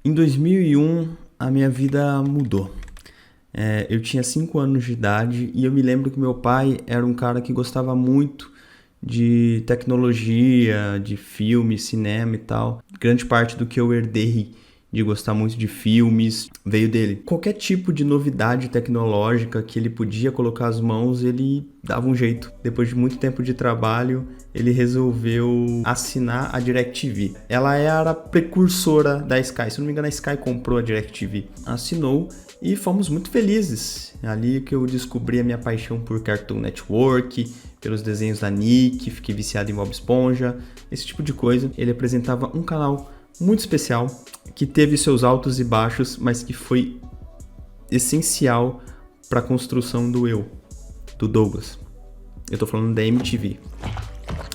Em 2001, a minha vida mudou. Eu tinha 5 anos de idade e eu me lembro que meu pai era um cara que gostava muito de tecnologia, de filme, cinema e tal. Grande parte do que eu herdei de gostar muito de filmes veio dele. Qualquer tipo de novidade tecnológica que ele podia colocar as mãos, ele dava um jeito. Depois de muito tempo de trabalho, ele resolveu assinar a DirecTV. Ela era a precursora da Sky. Se não me engano, a Sky comprou a DirecTV. Assinou e fomos muito felizes. Ali que eu descobri a minha paixão por Cartoon Network, pelos desenhos da Nick, fiquei viciado em Bob Esponja, esse tipo de coisa. Ele apresentava um canal muito especial, que teve seus altos e baixos, mas que foi essencial para a construção do Douglas. Eu tô falando da MTV.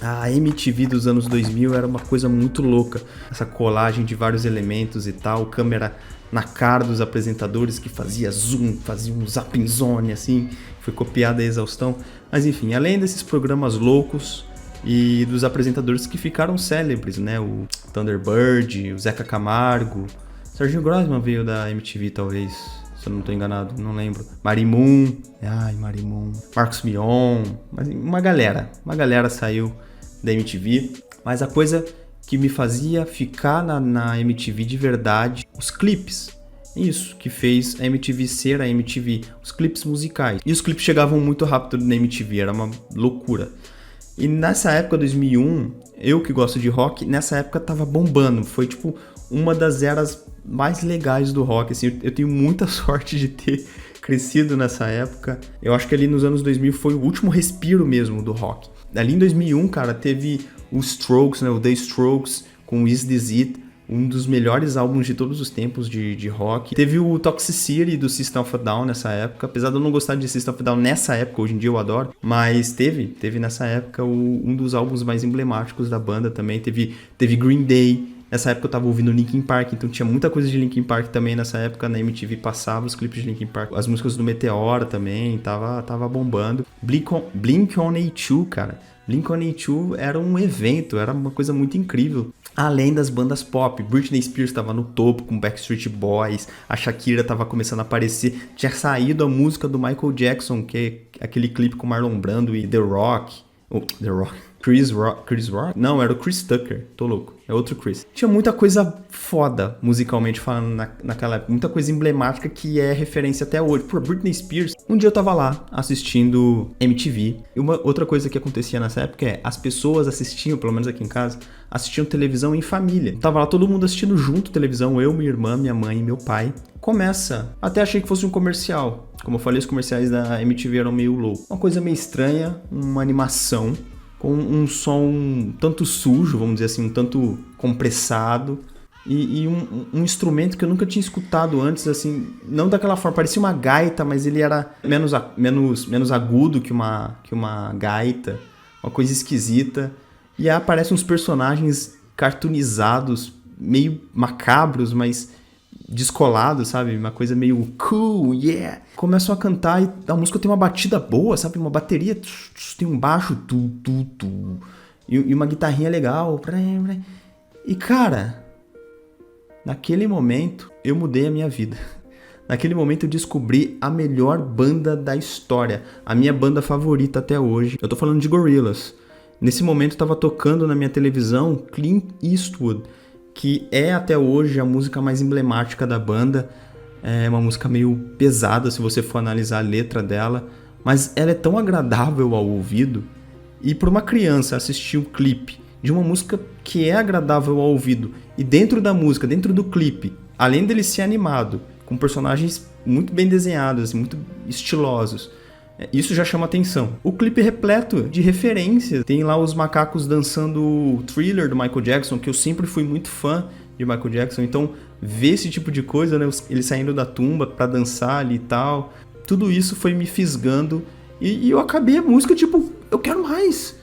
A MTV dos anos 2000 era uma coisa muito louca. Essa colagem de vários elementos e tal, câmera na cara dos apresentadores que fazia zoom, fazia um zapping zone assim, foi copiada a exaustão. Mas enfim, além desses programas loucos e dos apresentadores que ficaram célebres, né? O Thunderbird, o Zeca Camargo, Serginho Grossman veio da MTV talvez, se eu não tô enganado, não lembro. Marimun, Marcos Mion, mas uma galera saiu da MTV, mas a coisa que me fazia ficar na MTV de verdade, os clipes. Isso que fez a MTV ser a MTV, os clipes musicais. E os clipes chegavam muito rápido na MTV, era uma loucura. E nessa época, 2001, eu que gosto de rock, nessa época tava bombando. Foi tipo uma das eras mais legais do rock. Assim, eu tenho muita sorte de ter crescido nessa época. Eu acho que ali nos anos 2000 foi o último respiro mesmo do rock. Ali em 2001, cara, teve os Strokes, né, o The Strokes com Is This It, um dos melhores álbuns de todos os tempos de rock. Teve o Toxicity do System of a Down nessa época, apesar de eu não gostar de System of a Down nessa época, hoje em dia eu adoro, mas teve nessa época um dos álbuns mais emblemáticos da banda também. Teve Green Day. Nessa época eu tava ouvindo Linkin Park, então tinha muita coisa de Linkin Park também nessa época. Na MTV passava os clipes de Linkin Park, as músicas do Meteora também, tava bombando. Blink-182, cara. Blink-182 era um evento, era uma coisa muito incrível. Além das bandas pop, Britney Spears estava no topo com Backstreet Boys, a Shakira estava começando a aparecer, tinha saído a música do Michael Jackson, que é aquele clipe com Marlon Brando e The Rock. Chris Rock? Não, era o Chris Tucker, tô louco, é outro Chris. Tinha muita coisa foda, musicalmente falando, naquela época, muita coisa emblemática que é referência até hoje. Por Britney Spears, um dia eu tava lá assistindo MTV, e uma outra coisa que acontecia nessa época é, as pessoas assistiam, pelo menos aqui em casa, assistiam televisão em família. Tava lá todo mundo assistindo junto televisão, eu, minha irmã, minha mãe e meu pai. Começa, até achei que fosse um comercial. Como eu falei, os comerciais da MTV eram meio loucos. Uma coisa meio estranha, uma animação com um som um tanto sujo, vamos dizer assim, um tanto compressado e um instrumento que eu nunca tinha escutado antes, assim, não daquela forma, parecia uma gaita, mas ele era menos agudo que uma gaita, uma coisa esquisita. E aí aparecem uns personagens cartoonizados, meio macabros, mas descolados, sabe? Uma coisa meio cool, yeah! Começam a cantar e a música tem uma batida boa, sabe? Uma bateria, tem um baixo, e uma guitarrinha legal. E cara, naquele momento eu mudei a minha vida. Naquele momento eu descobri a melhor banda da história, a minha banda favorita até hoje. Eu tô falando de Gorillaz. Nesse momento estava tocando na minha televisão Clint Eastwood, que é até hoje a música mais emblemática da banda. É uma música meio pesada se você for analisar a letra dela, mas ela é tão agradável ao ouvido. E para uma criança assistir um clipe de uma música que é agradável ao ouvido, e dentro da música, dentro do clipe, além dele ser animado, com personagens muito bem desenhados, muito estilosos, isso já chama atenção. O clipe é repleto de referências. Tem lá os macacos dançando o Thriller do Michael Jackson, que eu sempre fui muito fã de Michael Jackson. Então, ver esse tipo de coisa, né, eles saindo da tumba pra dançar ali e tal, tudo isso foi me fisgando. E eu acabei a música, tipo, eu quero mais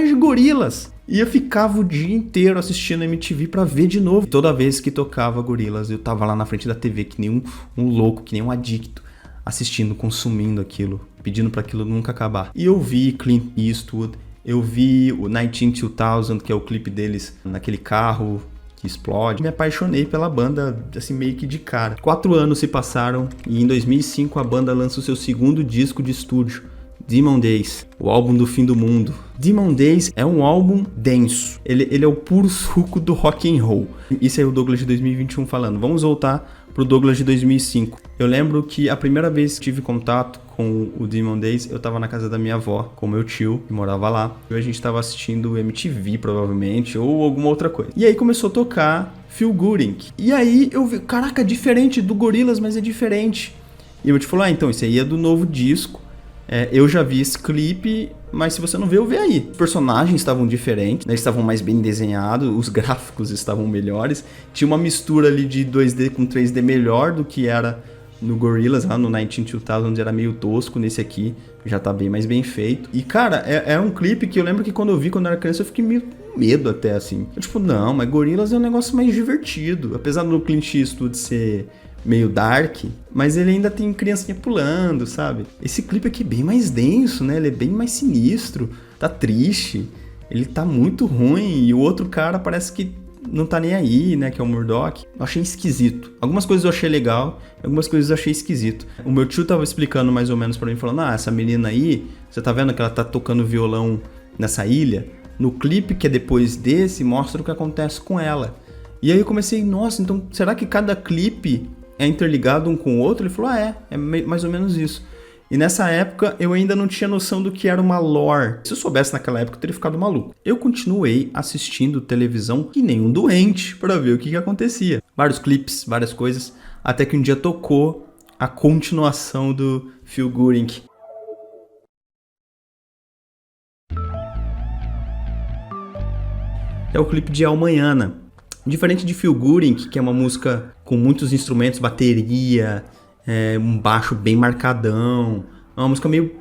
de Gorillaz. E eu ficava o dia inteiro assistindo a MTV pra ver de novo. E toda vez que tocava Gorillaz, eu tava lá na frente da TV que nem um louco, que nem um adicto, assistindo, consumindo aquilo, pedindo para aquilo nunca acabar. E eu vi Clint Eastwood, eu vi o 192000, que é o clipe deles naquele carro que explode. Me apaixonei pela banda, assim, meio que de cara. 4 anos se passaram e em 2005 a banda lança o seu segundo disco de estúdio, Demon Days, o álbum do fim do mundo. Demon Days é um álbum denso, ele é o puro suco do rock and roll. Isso é o Douglas de 2021 falando. Vamos voltar pro Douglas de 2005. Eu lembro que a primeira vez que tive contato com o Demon Days, eu tava na casa da minha avó, com meu tio, que morava lá. E a gente tava assistindo MTV, provavelmente, ou alguma outra coisa. E aí começou a tocar Feel Good Inc. E aí eu vi, caraca, diferente do Gorillaz, mas é diferente. E eu te falou, então, isso aí é do novo disco. Eu já vi esse clipe, mas se você não viu, vê aí. Os personagens estavam diferentes, né? Eles estavam mais bem desenhados, os gráficos estavam melhores. Tinha uma mistura ali de 2D com 3D melhor do que era no Gorillaz, lá no 192000, era meio tosco. Nesse aqui já tá bem mais bem feito. E, cara, é um clipe que eu lembro que quando eu vi, quando eu era criança, eu fiquei meio com medo até, assim. Eu, tipo, não, mas Gorillaz é um negócio mais divertido. Apesar do Clint Eastwood ser meio dark, mas ele ainda tem criancinha pulando, sabe? Esse clipe aqui é bem mais denso, né? Ele é bem mais sinistro, tá triste, ele tá muito ruim, e o outro cara parece que não tá nem aí, né? Que é o Murdoch. Eu achei esquisito. Algumas coisas eu achei legal, algumas coisas eu achei esquisito. O meu tio tava explicando mais ou menos pra mim, falando, essa menina aí, você tá vendo que ela tá tocando violão nessa ilha? No clipe que é depois desse, mostra o que acontece com ela. E aí eu comecei, nossa, então será que cada clipe é interligado um com o outro? Ele falou, é mais ou menos isso. E nessa época eu ainda não tinha noção do que era uma lore. Se eu soubesse naquela época eu teria ficado maluco. Eu continuei assistindo televisão que nem um doente para ver o que acontecia. Vários clipes, várias coisas, até que um dia tocou a continuação do Feel Good Inc. É o clipe de Almanhana. Diferente de Feel Good Inc., que é uma música com muitos instrumentos, bateria, um baixo bem marcadão, é uma música meio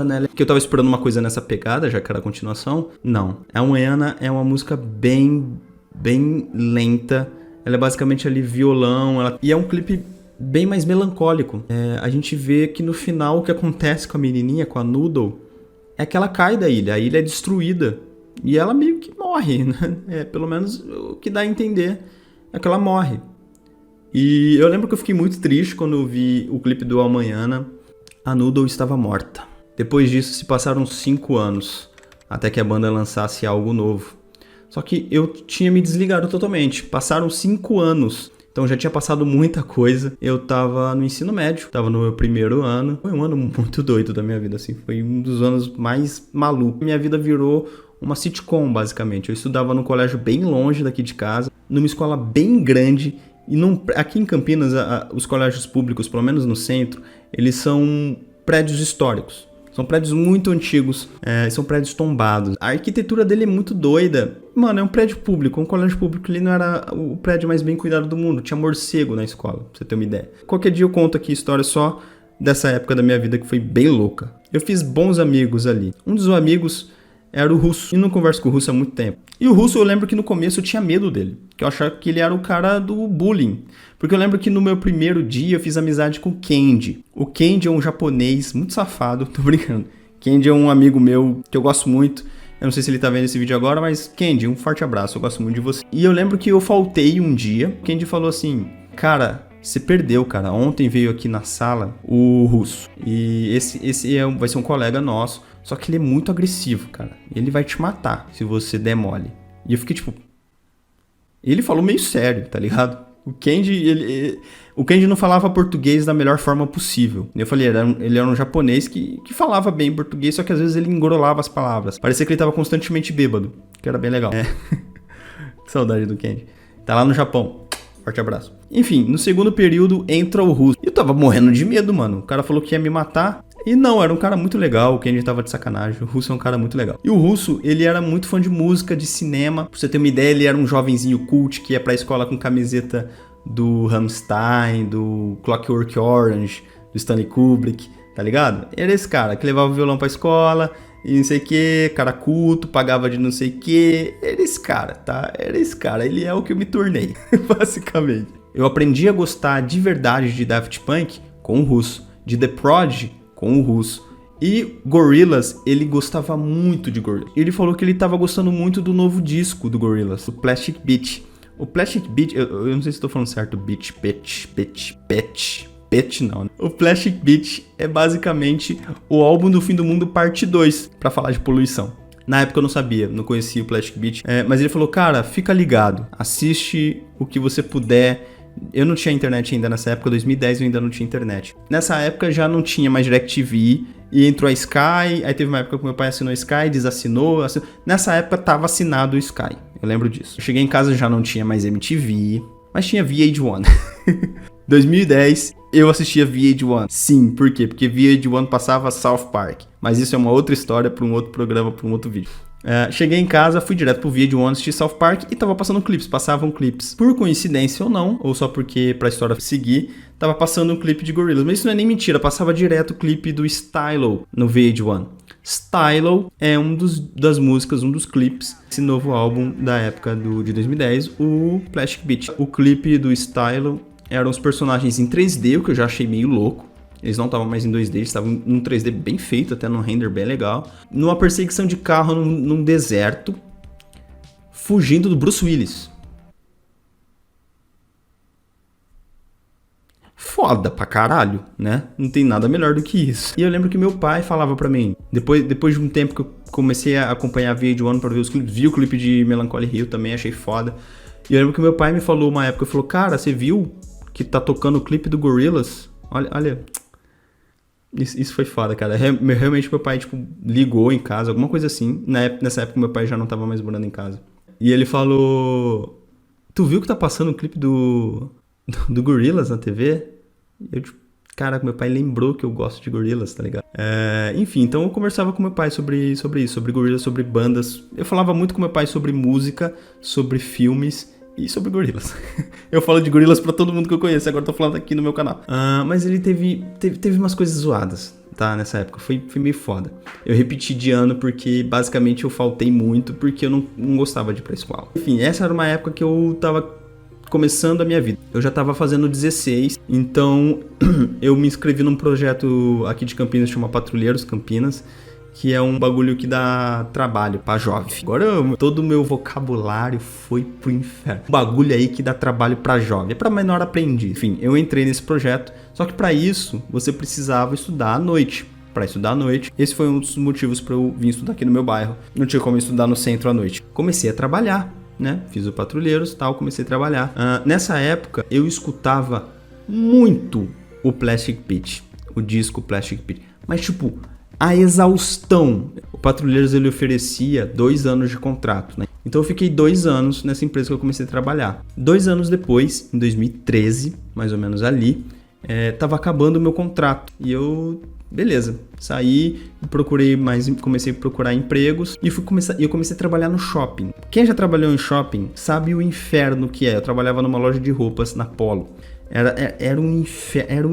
né? Que eu tava esperando uma coisa nessa pegada, já que era a continuação. Não, a Almanhana é uma música bem lenta, ela é basicamente ali violão, e é um clipe bem mais melancólico. A gente vê que no final o que acontece com a menininha, com a Noodle, é que ela cai da ilha, a ilha é destruída. E ela meio que morre, né? Pelo menos o que dá a entender é que ela morre. E eu lembro que eu fiquei muito triste quando eu vi o clipe do Almanhana. A Noodle estava morta. Depois disso se passaram 5 anos, até que a banda lançasse algo novo. Só que eu tinha me desligado totalmente. Passaram 5 anos. Então já tinha passado muita coisa. Eu tava no ensino médio, tava no meu primeiro ano. Foi um ano muito doido da minha vida, assim. Foi um dos anos mais malucos. Minha vida virou uma sitcom, basicamente. Eu estudava num colégio bem longe daqui de casa, numa escola bem grande. E aqui em Campinas, os colégios públicos, pelo menos no centro, eles são prédios históricos. São prédios muito antigos, são prédios tombados. A arquitetura dele é muito doida. Mano, é um prédio público, um colégio público. Ele não era o prédio mais bem cuidado do mundo. Tinha morcego na escola, pra você ter uma ideia. Qualquer dia eu conto aqui história só dessa época da minha vida que foi bem louca. Eu fiz bons amigos ali. Um dos amigos era o Russo. E não converso com o Russo há muito tempo. E o Russo, eu lembro que no começo eu tinha medo dele. Que eu achava que ele era o cara do bullying. Porque eu lembro que no meu primeiro dia eu fiz amizade com o Kenji. O Kenji é um japonês muito safado. Tô brincando. Kenji é um amigo meu que eu gosto muito. Eu não sei se ele tá vendo esse vídeo agora, mas Kenji, um forte abraço. Eu gosto muito de você. E eu lembro que eu faltei um dia. O Kenji falou assim, cara, você perdeu, cara. Ontem veio aqui na sala o Russo. E esse vai ser um colega nosso. Só que ele é muito agressivo, cara. Ele vai te matar se você der mole. E eu fiquei tipo... Ele falou meio sério, tá ligado? O Kenji não falava português da melhor forma possível. Eu falei, ele era um japonês que falava bem português, só que às vezes ele engorolava as palavras. Parecia que ele tava constantemente bêbado, que era bem legal. Que saudade do Kenji. Tá lá no Japão. Forte abraço. Enfim, no segundo período entra o Russo. E eu tava morrendo de medo, mano. O cara falou que ia me matar. E não, era um cara muito legal, o Kenji tava de sacanagem, o Russo é um cara muito legal. E o Russo, ele era muito fã de música, de cinema. Pra você ter uma ideia, ele era um jovenzinho cult que ia pra escola com camiseta do Rammstein, do Clockwork Orange, do Stanley Kubrick, tá ligado? Era esse cara que levava o violão pra escola e não sei o que, cara culto, pagava de não sei o que. Era esse cara, tá? Era esse cara, ele é o que eu me tornei, basicamente. Eu aprendi a gostar de verdade de Daft Punk com o Russo, de The Prodigy com o Russo E Gorillaz, ele gostava muito de Gorillaz. Ele falou que ele tava gostando muito do novo disco do Gorillaz, o Plastic Beach. O Plastic Beach, eu não sei se estou falando certo, não. O Plastic Beach é basicamente o álbum do Fim do Mundo parte 2, pra falar de poluição. Na época eu não sabia, não conhecia o Plastic Beach, mas ele falou, cara, fica ligado, assiste o que você puder. Eu não tinha internet ainda nessa época, 2010 eu ainda não tinha internet. Nessa época já não tinha mais DirecTV, e entrou a Sky, aí teve uma época que meu pai assinou a Sky, desassinou. Nessa época tava assinado o Sky, eu lembro disso. Eu cheguei em casa, já não tinha mais MTV, mas tinha VH1. 2010, eu assistia VH1. Sim, por quê? Porque VH1 passava South Park. Mas isso é uma outra história para um outro programa, para um outro vídeo. Cheguei em casa, fui direto pro VH1 assistir South Park e tava passando clipes, passavam clipes. Por coincidência ou não, ou só porque pra história seguir, tava passando um clipe de Gorillaz. Mas isso não é nem mentira, passava direto o clipe do Stylo no VH1. Stylo é das músicas, um dos clipes desse novo álbum da época de 2010, o Plastic Beach. O clipe do Stylo eram os personagens em 3D, o que eu já achei meio louco. Eles não estavam mais em 2D, eles estavam num 3D bem feito, até num render bem legal. Numa perseguição de carro num deserto, fugindo do Bruce Willis. Foda pra caralho, né? Não tem nada melhor do que isso. E eu lembro que meu pai falava pra mim, depois de um tempo que eu comecei a acompanhar VH1 pra ver os clipes, vi o clipe de Melancholy Hill também, achei foda. E eu lembro que meu pai me falou uma época, falou, cara, você viu que tá tocando o clipe do Gorillaz? Olha... Isso foi foda, cara. Realmente meu pai, tipo, ligou em casa, alguma coisa assim. Nessa época meu pai já não tava mais morando em casa. E ele falou... Tu viu que tá passando o clipe do Gorillaz na TV? Eu, tipo, caraca, meu pai lembrou que eu gosto de Gorillaz, tá ligado? Enfim, então eu conversava com meu pai sobre isso, sobre Gorillaz, sobre bandas. Eu falava muito com meu pai sobre música, sobre filmes... E sobre Gorillaz. Eu falo de Gorillaz pra todo mundo que eu conheço, agora tô falando aqui no meu canal. Mas ele teve umas coisas zoadas, tá? Nessa época, foi meio foda. Eu repeti de ano porque basicamente eu faltei muito, porque eu não gostava de ir pra escola. Enfim, essa era uma época que eu tava começando a minha vida. Eu já tava fazendo 16, então eu me inscrevi num projeto aqui de Campinas, chama Patrulheiros Campinas, que é um bagulho que dá trabalho pra jovem. Agora todo o meu vocabulário foi pro inferno. Um bagulho aí que dá trabalho pra jovem, é pra menor aprendiz. Enfim, eu entrei nesse projeto, só que pra isso você precisava estudar à noite. Pra estudar à noite, esse foi um dos motivos pra eu vir estudar aqui no meu bairro. Não tinha como estudar no centro à noite. Comecei a trabalhar, né? Fiz o Patrulheiros e tal, comecei a trabalhar. Nessa época, eu escutava muito o Plastic Beach, o disco Plastic Beach. Mas tipo... a exaustão. O Patrulheiros ele oferecia 2 anos de contrato, né? Então eu fiquei 2 anos nessa empresa que eu comecei a trabalhar. 2 anos depois, em 2013, mais ou menos ali, tava acabando o meu contrato. E eu, beleza, saí, comecei a procurar empregos e eu comecei a trabalhar no shopping. Quem já trabalhou em shopping sabe o inferno que é. Eu trabalhava numa loja de roupas na Polo. Era um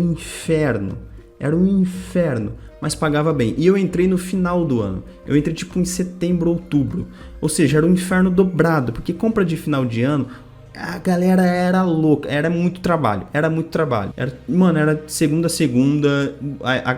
inferno. Mas pagava bem. E eu entrei no final do ano. Eu entrei tipo em setembro, outubro. Ou seja, era um inferno dobrado. Porque compra de final de ano, a galera era louca. Era muito trabalho. Era segunda a segunda.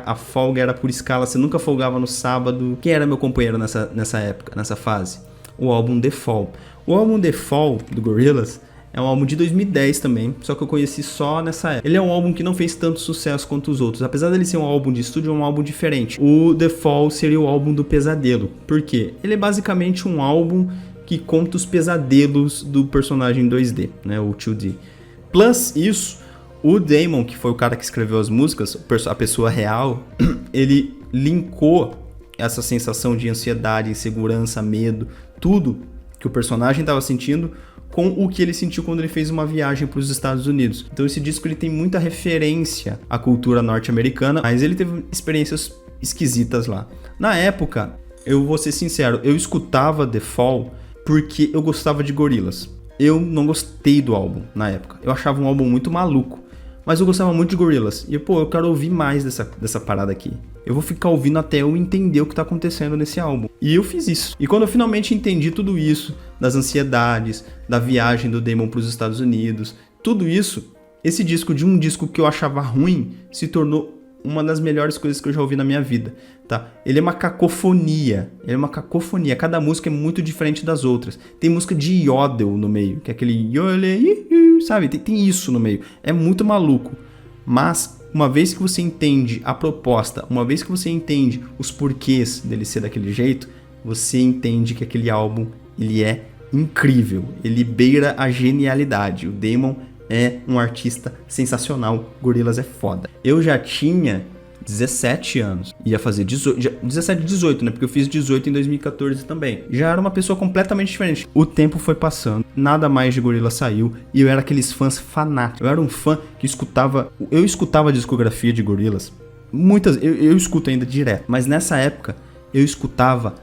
A folga era por escala. Você nunca folgava no sábado. Quem era meu companheiro nessa época, nessa fase? O álbum The Fall. O álbum The Fall do Gorillaz é um álbum de 2010 também, só que eu conheci só nessa época. Ele é um álbum que não fez tanto sucesso quanto os outros. Apesar dele ser um álbum de estúdio, é um álbum diferente. O The Fall seria o álbum do pesadelo. Por quê? Ele é basicamente um álbum que conta os pesadelos do personagem 2D, né? O 2D. Plus isso, o Damon, que foi o cara que escreveu as músicas, a pessoa real, ele linkou essa sensação de ansiedade, insegurança, medo, tudo que o personagem estava sentindo com o que ele sentiu quando ele fez uma viagem para os Estados Unidos. Então esse disco ele tem muita referência à cultura norte-americana, mas ele teve experiências esquisitas lá. Na época, eu vou ser sincero, eu escutava The Fall porque eu gostava de Gorillaz. Eu não gostei do álbum na época. Eu achava um álbum muito maluco, mas eu gostava muito de Gorillaz. E eu quero ouvir mais dessa parada aqui. Eu vou ficar ouvindo até eu entender o que tá acontecendo nesse álbum. E eu fiz isso. E quando eu finalmente entendi tudo isso, das ansiedades, da viagem do Damon pros Estados Unidos, tudo isso, esse disco, de um disco que eu achava ruim, se tornou uma das melhores coisas que eu já ouvi na minha vida, tá? Ele é uma cacofonia, cada música é muito diferente das outras. Tem música de yodel no meio, que é aquele yole, sabe? Tem isso no meio, é muito maluco. Mas, uma vez que você entende a proposta, uma vez que você entende os porquês dele ser daquele jeito, você entende que aquele álbum, ele é incrível, ele beira a genialidade. O Damon é um artista sensacional, Gorillaz é foda. Eu já tinha 17 anos, ia fazer 17, 18, né? Porque eu fiz 18 em 2014 também. Já era uma pessoa completamente diferente. O tempo foi passando, nada mais de Gorillaz saiu e eu era aqueles fãs fanáticos. Eu era um fã que eu escutava a discografia de Gorillaz. Eu escuto ainda direto, mas nessa época eu escutava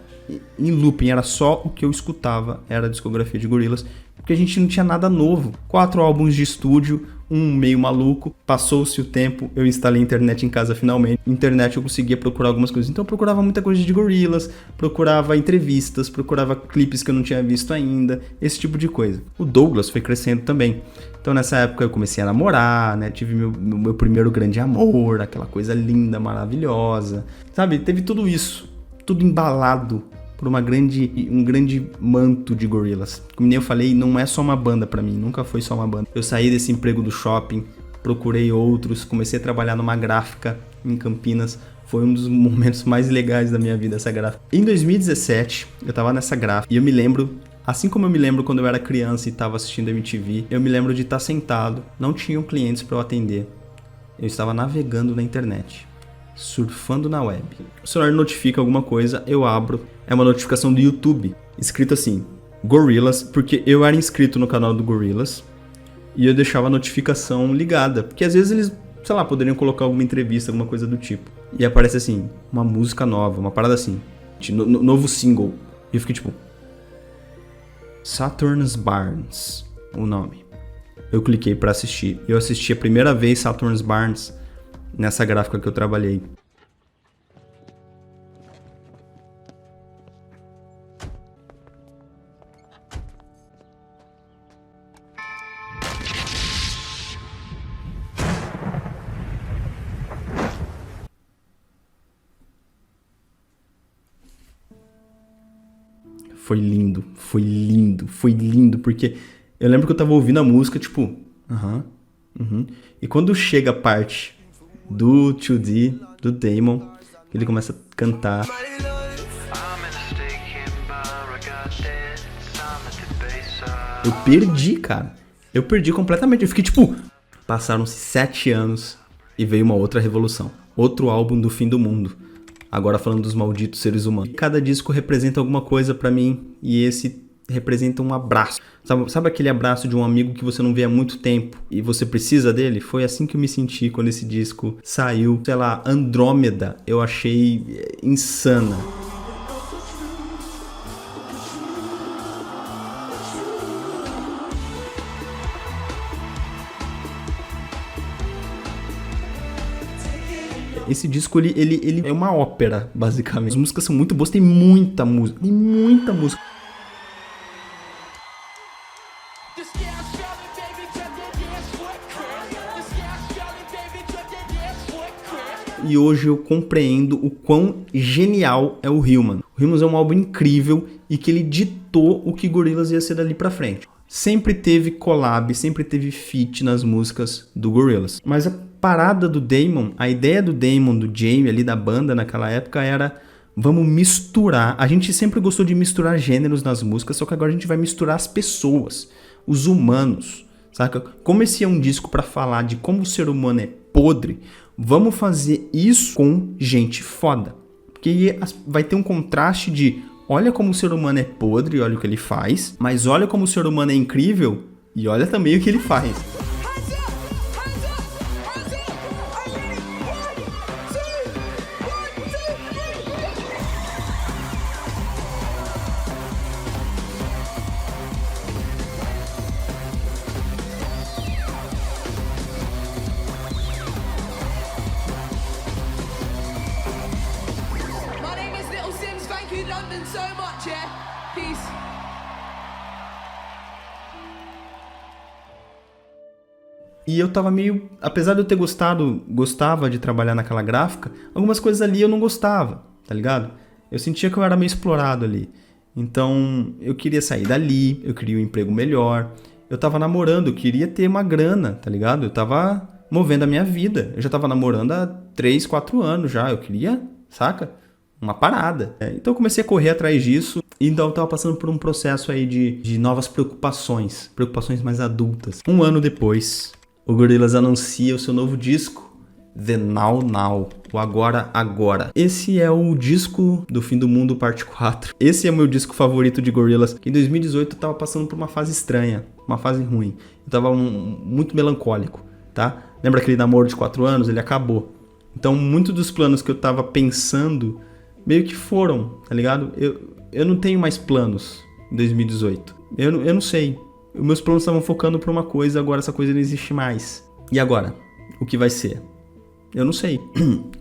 em looping, era só o que eu escutava, era a discografia de Gorillaz, porque a gente não tinha nada novo. 4 álbuns de estúdio, um meio maluco, passou-se o tempo, eu instalei a internet em casa finalmente. Na internet eu conseguia procurar algumas coisas, então eu procurava muita coisa de Gorillaz, procurava entrevistas, procurava clipes que eu não tinha visto ainda, esse tipo de coisa. O Douglas foi crescendo também, então nessa época eu comecei a namorar, né? Tive meu primeiro grande amor, aquela coisa linda, maravilhosa, sabe? Teve tudo isso, tudo embalado por um grande manto de Gorillaz. Como eu falei, não é só uma banda pra mim, nunca foi só uma banda. Eu saí desse emprego do shopping, procurei outros, comecei a trabalhar numa gráfica em Campinas. Foi um dos momentos mais legais da minha vida, essa gráfica. Em 2017, eu tava nessa gráfica e eu me lembro, assim como eu me lembro quando eu era criança e tava assistindo MTV, eu me lembro de estar sentado, não tinham clientes pra eu atender. Eu estava navegando na internet, surfando na web. O celular notifica alguma coisa, eu abro, é uma notificação do YouTube, escrito assim, Gorillaz, porque eu era inscrito no canal do Gorillaz e eu deixava a notificação ligada, porque às vezes eles, sei lá, poderiam colocar alguma entrevista, alguma coisa do tipo. E aparece assim, uma música nova, uma parada assim, novo single. E eu fiquei tipo, Saturn's Barns, o nome. Eu cliquei pra assistir. Eu assisti a primeira vez Saturn's Barns nessa gráfica que eu trabalhei. Foi lindo, porque eu lembro que eu tava ouvindo a música, tipo, E quando chega a parte do 2D, do Damon, que ele começa a cantar. Eu perdi, cara. Eu perdi completamente. Eu fiquei tipo, passaram-se 7 anos e veio uma outra revolução. Outro álbum do fim do mundo. Agora falando dos malditos seres humanos. Cada disco representa alguma coisa pra mim e esse representa um abraço. Sabe aquele abraço de um amigo que você não vê há muito tempo e você precisa dele? Foi assim que eu me senti quando esse disco saiu. Sei lá, Andrômeda, eu achei insana. Esse disco, ele é uma ópera, basicamente. As músicas são muito boas, tem muita música. E hoje eu compreendo o quão genial é o Human. O Human é um álbum incrível e que ele ditou o que Gorillaz ia ser dali pra frente. Sempre teve collab, sempre teve feat nas músicas do Gorillaz. Mas a parada do Damon, a ideia do Damon, do Jamie ali da banda naquela época era, vamos misturar. A gente sempre gostou de misturar gêneros nas músicas, só que agora a gente vai misturar as pessoas, os humanos, saca? Como esse é um disco pra falar de como o ser humano é podre, vamos fazer isso com gente foda. Porque vai ter um contraste de, olha como o ser humano é podre, olha o que ele faz, mas olha como o ser humano é incrível e olha também o que ele faz. E eu tava meio... Apesar de eu ter gostava de trabalhar naquela gráfica, algumas coisas ali eu não gostava, tá ligado? Eu sentia que eu era meio explorado ali. Então, eu queria sair dali, eu queria um emprego melhor. Eu tava namorando, eu queria ter uma grana, tá ligado? Eu tava movendo a minha vida. Eu já tava namorando há 3, 4 anos já. Eu queria, saca? Uma parada. Então eu comecei a correr atrás disso. E então eu tava passando por um processo aí de novas preocupações. Preocupações mais adultas. Um ano depois, o Gorillaz anuncia o seu novo disco, The Now Now, o Agora Agora. Esse é o disco do Fim do Mundo parte 4. Esse é o meu disco favorito de Gorillaz, que em 2018 eu tava passando por uma fase estranha, uma fase ruim. Eu tava muito melancólico, tá? Lembra aquele namoro de 4 anos? Ele acabou. Então, muitos dos planos que eu tava pensando meio que foram, tá ligado? Eu não tenho mais planos em 2018. Eu não sei. Os meus planos estavam focando pra uma coisa, agora essa coisa não existe mais. E agora? O que vai ser? Eu não sei.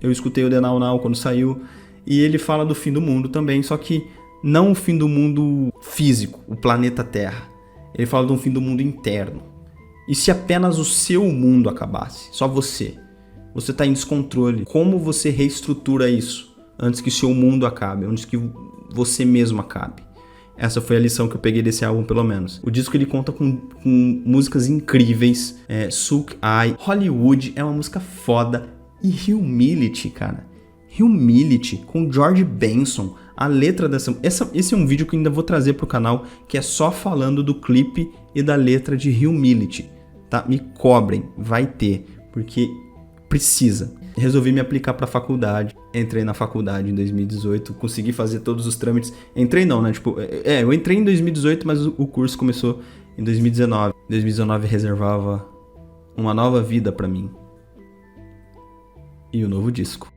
Eu escutei o The Now Now quando saiu e ele fala do fim do mundo também, só que não o fim do mundo físico, o planeta Terra. Ele fala de um fim do mundo interno. E se apenas o seu mundo acabasse? Só você. Você está em descontrole. Como você reestrutura isso antes que o seu mundo acabe, antes que você mesmo acabe? Essa foi a lição que eu peguei desse álbum, pelo menos. O disco ele conta com músicas incríveis. Suck Eye, Hollywood é uma música foda. E Humility, cara. Humility, com George Benson. A letra dessa... Esse é um vídeo que eu ainda vou trazer pro canal, que é só falando do clipe e da letra de Humility. Tá? Me cobrem, vai ter, porque precisa. Resolvi me aplicar pra faculdade. Entrei na faculdade em 2018, consegui fazer todos os trâmites. Entrei não, né? Tipo, eu entrei em 2018, mas o curso começou em 2019. 2019 reservava uma nova vida pra mim. E o novo disco.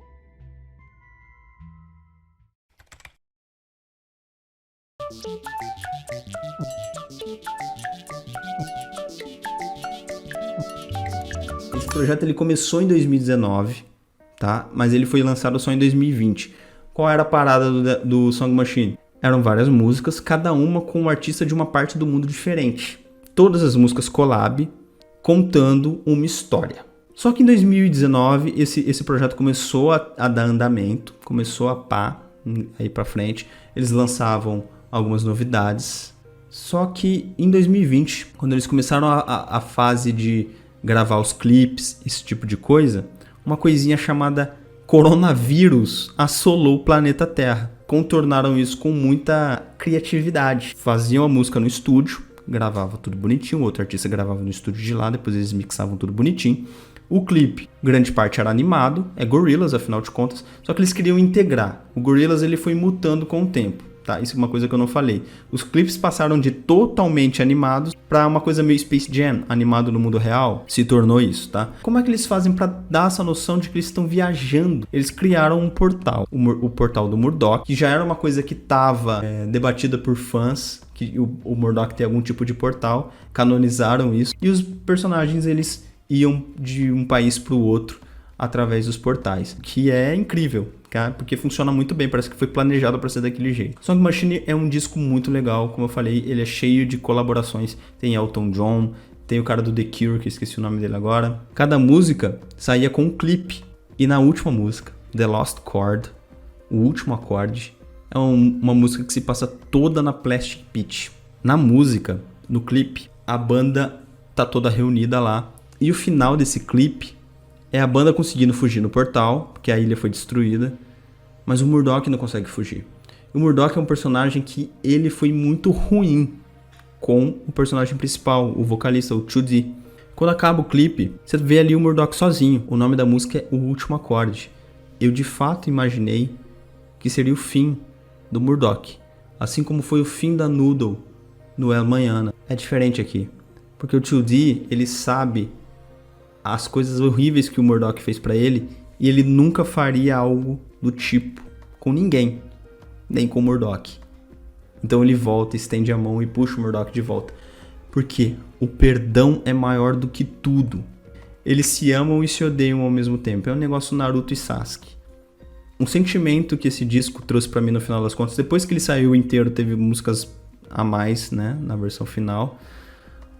Esse projeto ele começou em 2019, tá? Mas ele foi lançado só em 2020. Qual era a parada do Song Machine? Eram várias músicas, cada uma com um artista de uma parte do mundo diferente. Todas as músicas collab, contando uma história. Só que em 2019 esse projeto começou a dar andamento, começou a ir pra frente. Eles lançavam algumas novidades. Só que em 2020, quando eles começaram a fase de gravar os clipes, esse tipo de coisa, uma coisinha chamada coronavírus assolou o planeta Terra. Contornaram isso com muita criatividade. Faziam a música no estúdio, gravava tudo bonitinho, outro artista gravava no estúdio de lá, depois eles mixavam tudo bonitinho. O clipe, grande parte era animado, é Gorillaz, afinal de contas, só que eles queriam integrar. O Gorillaz ele foi mutando com o tempo, tá? Isso é uma coisa que eu não falei. Os clipes passaram de totalmente animados para uma coisa meio Space Jam, animado no mundo real, se tornou isso, tá? Como é que eles fazem para dar essa noção de que eles estão viajando? Eles criaram um portal, o portal do Murdoch, que já era uma coisa que estava debatida por fãs, que o Murdoch tem algum tipo de portal, canonizaram isso, e os personagens eles iam de um país para o outro através dos portais, que é incrível, cara, porque funciona muito bem, parece que foi planejado para ser daquele jeito. Song Machine é um disco muito legal, como eu falei, ele é cheio de colaborações, tem Elton John, tem o cara do The Cure, que eu esqueci o nome dele agora. Cada música saía com um clipe, e na última música, The Lost Chord, o último acorde, é uma música que se passa toda na Plastic Beach. Na música, no clipe, a banda tá toda reunida lá, e o final desse clipe é a banda conseguindo fugir no portal, porque a ilha foi destruída, mas o Murdoch não consegue fugir. O Murdoch é um personagem que ele foi muito ruim com o personagem principal, o vocalista, o 2D. Quando acaba o clipe, você vê ali o Murdoch sozinho. O nome da música é O Último Acorde. Eu de fato imaginei que seria o fim do Murdoch, assim como foi o fim da Noodle no El Manhana. É diferente aqui, porque o 2D, ele sabe as coisas horríveis que o Murdoch fez pra ele, e ele nunca faria algo do tipo com ninguém, nem com o Murdoch. Então ele volta, estende a mão e puxa o Murdoch de volta. Porque o perdão é maior do que tudo. Eles se amam e se odeiam ao mesmo tempo. É um negócio Naruto e Sasuke. Um sentimento que esse disco trouxe pra mim no final das contas, depois que ele saiu inteiro, teve músicas a mais, né, na versão final.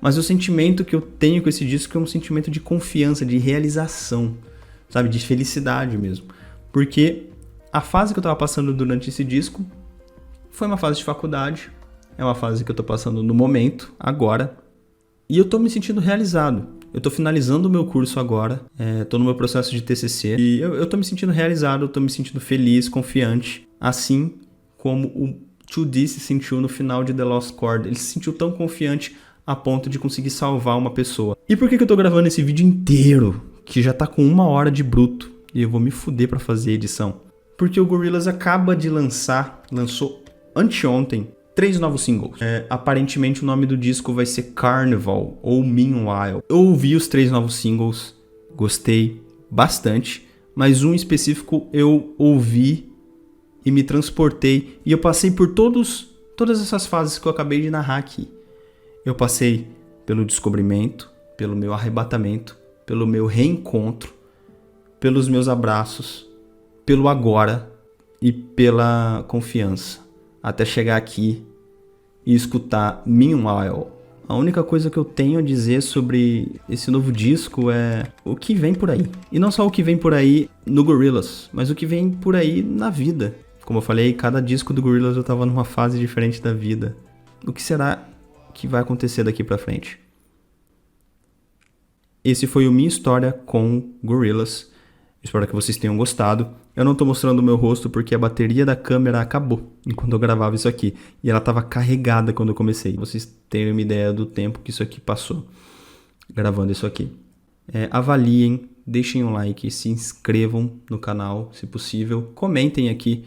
Mas o sentimento que eu tenho com esse disco é um sentimento de confiança, de realização, sabe? De felicidade mesmo. Porque a fase que eu tava passando durante esse disco foi uma fase de faculdade, é uma fase que eu tô passando no momento, agora, e eu tô me sentindo realizado. Eu tô finalizando o meu curso agora, tô no meu processo de TCC, e eu tô me sentindo realizado, eu tô me sentindo feliz, confiante, assim como o 2D se sentiu no final de The Lost Chord. Ele se sentiu tão confiante a ponto de conseguir salvar uma pessoa. E por que eu tô gravando esse vídeo inteiro, que já tá com 1 hora de bruto, e eu vou me fuder pra fazer a edição? Porque o Gorillaz acaba de lançou anteontem, 3 novos singles. Aparentemente o nome do disco vai ser Carnival ou Meanwhile. Eu ouvi os 3 novos singles, gostei bastante, mas um específico eu ouvi e me transportei, e eu passei por todas essas fases que eu acabei de narrar aqui. Eu passei pelo descobrimento, pelo meu arrebatamento, pelo meu reencontro, pelos meus abraços, pelo agora e pela confiança, até chegar aqui e escutar Meanwhile. A única coisa que eu tenho a dizer sobre esse novo disco é o que vem por aí. E não só o que vem por aí no Gorillaz, mas o que vem por aí na vida. Como eu falei, cada disco do Gorillaz eu tava numa fase diferente da vida. O que será que vai acontecer daqui pra frente? Esse foi o Minha História com Gorillaz. Espero que vocês tenham gostado. Eu não tô mostrando o meu rosto porque a bateria da câmera acabou enquanto eu gravava isso aqui. E ela tava carregada quando eu comecei. Vocês terem uma ideia do tempo que isso aqui passou gravando isso aqui. Avaliem, deixem um like, se inscrevam no canal, se possível. Comentem aqui.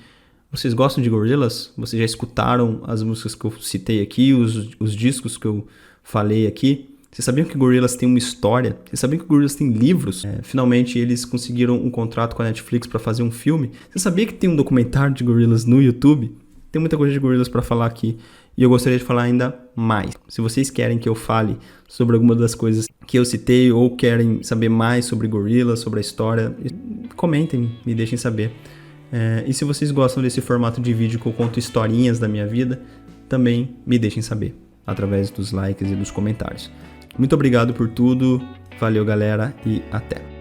Vocês gostam de Gorillaz? Vocês já escutaram as músicas que eu citei aqui, os discos que eu falei aqui? Vocês sabiam que Gorillaz tem uma história? Vocês sabiam que Gorillaz tem livros? Finalmente eles conseguiram um contrato com a Netflix para fazer um filme. Você sabia que tem um documentário de Gorillaz no YouTube? Tem muita coisa de Gorillaz para falar aqui e eu gostaria de falar ainda mais. Se vocês querem que eu fale sobre alguma das coisas que eu citei ou querem saber mais sobre Gorillaz, sobre a história, comentem, me deixem saber. E se vocês gostam desse formato de vídeo que eu conto historinhas da minha vida, também me deixem saber através dos likes e dos comentários. Muito obrigado por tudo, valeu galera e até!